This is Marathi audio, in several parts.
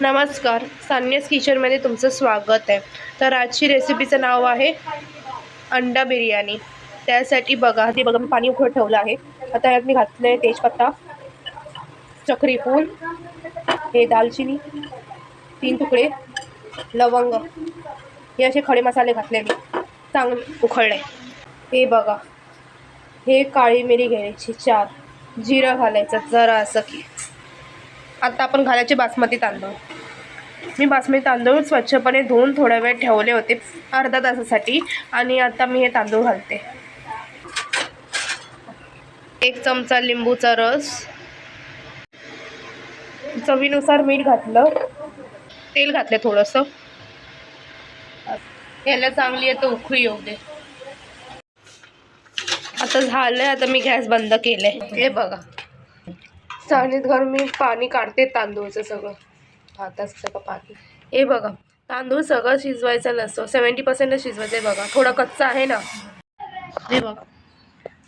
नमस्कार, सान्यास किचनमध्ये तुमचं स्वागत आहे. तर आजची रेसिपीचं नाव आहे अंडा बिर्याणी. त्यासाठी बघा मी पाणी उकळत ठेवलं आहे. आता यात मी घातले तेजपत्ता, चक्री फूल, हे दालचिनी, 3 तुकडे लवंग, हे असे खडे मसाले घातले. मी चांगले उकळले. हे बघा, हे काळी मिरी घ्यायची 4, जिरं घालायचं जरा असं की. आता आपण घालायचे बासमती तांदूळ. मी बासमती तांदूळ स्वच्छपणे धुवून थोडा वेळ ठेवले होते, अर्धा तासासाठी. आणि आता मी हे तांदूळ घालते. 1 चमचा लिंबूचा रस, चवीनुसार मीठ घातलं, तेल घातले थोडंसं. याला चांगली आता उकळी येऊ दे. आता झालंय. आता मी गॅस बंद केले. हे बघा, चाळणीत घालून मी पाणी काढते तांदूळचं सगळं, भाताचं सगळं पाणी. हे बघा, तांदूळ सगळं शिजवायचं नसतं, 70% शिजवायचं आहे. बघा, थोडा कच्चा आहे ना. हे बघा,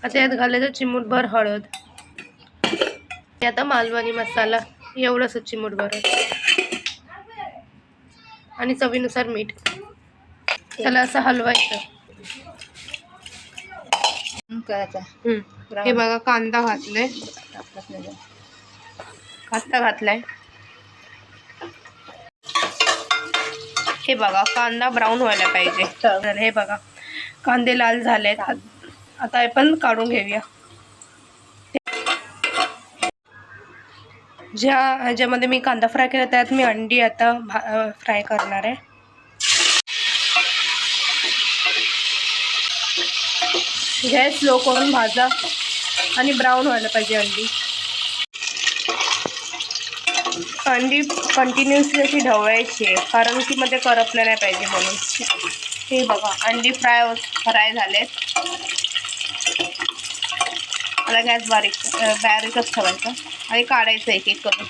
आता यात घालायचं चिमूटभर हळद, आता मालवणी मसाला एवढंच चिमूटभर, आणि चवीनुसार मीठ. त्याला असं हलवायचं. हे बघा, कांदा घातलाय, घातलाय. हे बघा, कांदा ब्राऊन व्हायला पाहिजे. हे बघा, कांदे लाल झालेत. आता आपण काढून घेऊया. ज्यामध्ये मी कांदा फ्राय केला त्यात मी अंडी आता फ्राय करणार आहे. गॅस स्लो करून भाजा आणि ब्राऊन व्हायला पाहिजे अंडी कंटिन्युअसली अशी ढवळायची आहे, कारण की मध्ये करपलं नाही पाहिजे म्हणून. हे बघा, अंडी फ्राय झालेत. आता गॅस बारीकच ठेवायचा आणि काढायचं एक एक करून.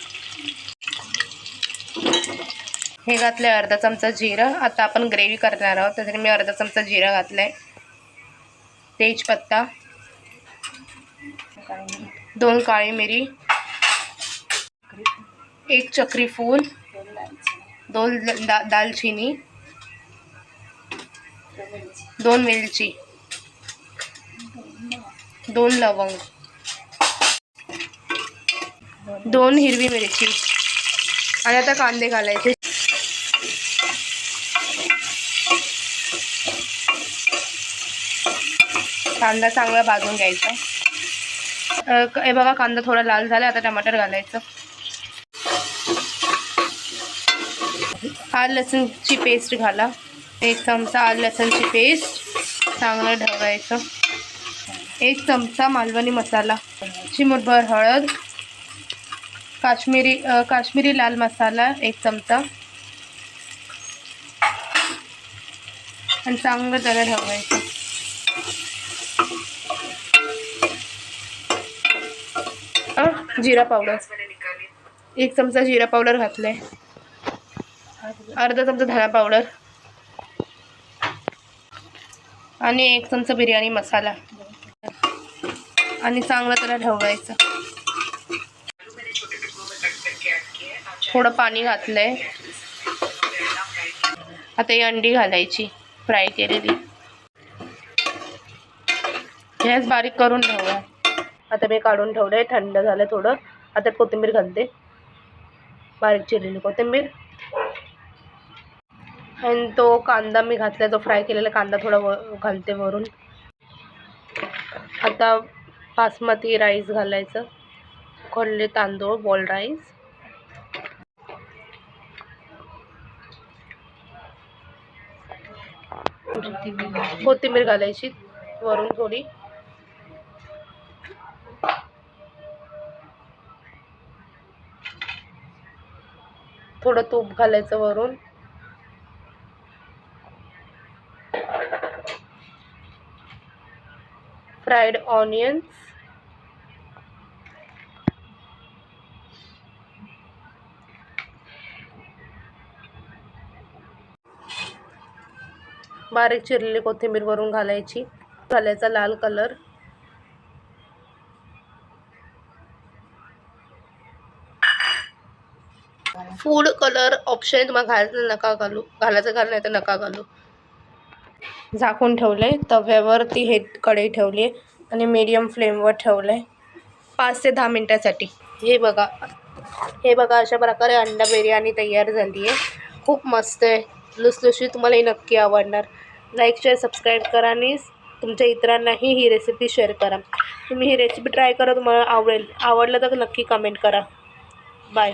हे घातलंय अर्धा चमचा जिरं. आता आपण ग्रेव्ही करणार आहोत, त्यासाठी मी अर्धा चमचा जिरं घातलंय. तेजपत्ता, 2 काळी मिरी, 1 चक्री फूल, 2 दालचिनी, 2 वेलची, 2 लवंग, 2 हिरवी मिरची. आणि आता कांदे घालायचे. कांदा चांगला भाजून घ्यायचा. हे बघा, कांदा थोडा लाल झाला. आता टमाटर घालायचं. आलं लसूणची पेस्ट घाला, 1 चमचा आलं लसूणची पेस्ट, चांगलं ढवळायचं. 1 चमचा मालवणी मसाला, चिमूटभर हळद, काश्मीरी लाल मसाला 1 चमचा, आणि चांगलं त्याला ढवळायचं. जिरा पावडर, 1 चमचा जिरा पावडर घातलाय, अर्धा चमचा धना पावडर, आणि 1 चमचा बिर्याणी मसाला, आणि चांगलं त्याला ढवळायचं. थोडं पाणी घातलंय. आता ही अंडी घालायची फ्राय केलेली. गॅस बारीक करून ठेवा. आता मी काढून ठेवलंय, थंड झालं थोडं. आता कोथिंबीर घालते, बारीक चिरलेली कोथिंबीर. आणि तो कांदा मी घातला, जो फ्राय केलेला कांदा थोडा घालते वरून. आता बासमती राईस घालायचं, उकडलेले तांदूळ, बॉल राईस. कोथिंबीर घालायची वरून थोडी. थोडं तूप घालायचं वरून. फ्राईड ऑनियन्स, बारीक चिरलेली कोथिंबीर वरून घालायची. घालायचा लाल कलर, फूड कलर ऑप्शन आहे, तुम्हाला घालायचं नका घालू, घालायचं घाल, नाही तर नका घालू. झाकून ठेवलं आहे. तव्यावरती हे कढई ठेवली आहे आणि मीडियम फ्लेमवर ठेवलं आहे 5 ते 10 मिनटासाठी. हे बघा अशा प्रकारे अंडा बिर्याणी तयार झाली आहे. खूप मस्त आहे, लुसलुशीत. तुम्हालाही नक्की आवडणार. लाईक शेअर सबस्क्राईब करा आणि तुमच्या इतरांनाही ही रेसिपी शेअर करा. तुम्ही ही रेसिपी ट्राय करा, तुम्हाला आवडलं तर नक्की कमेंट करा. बाय.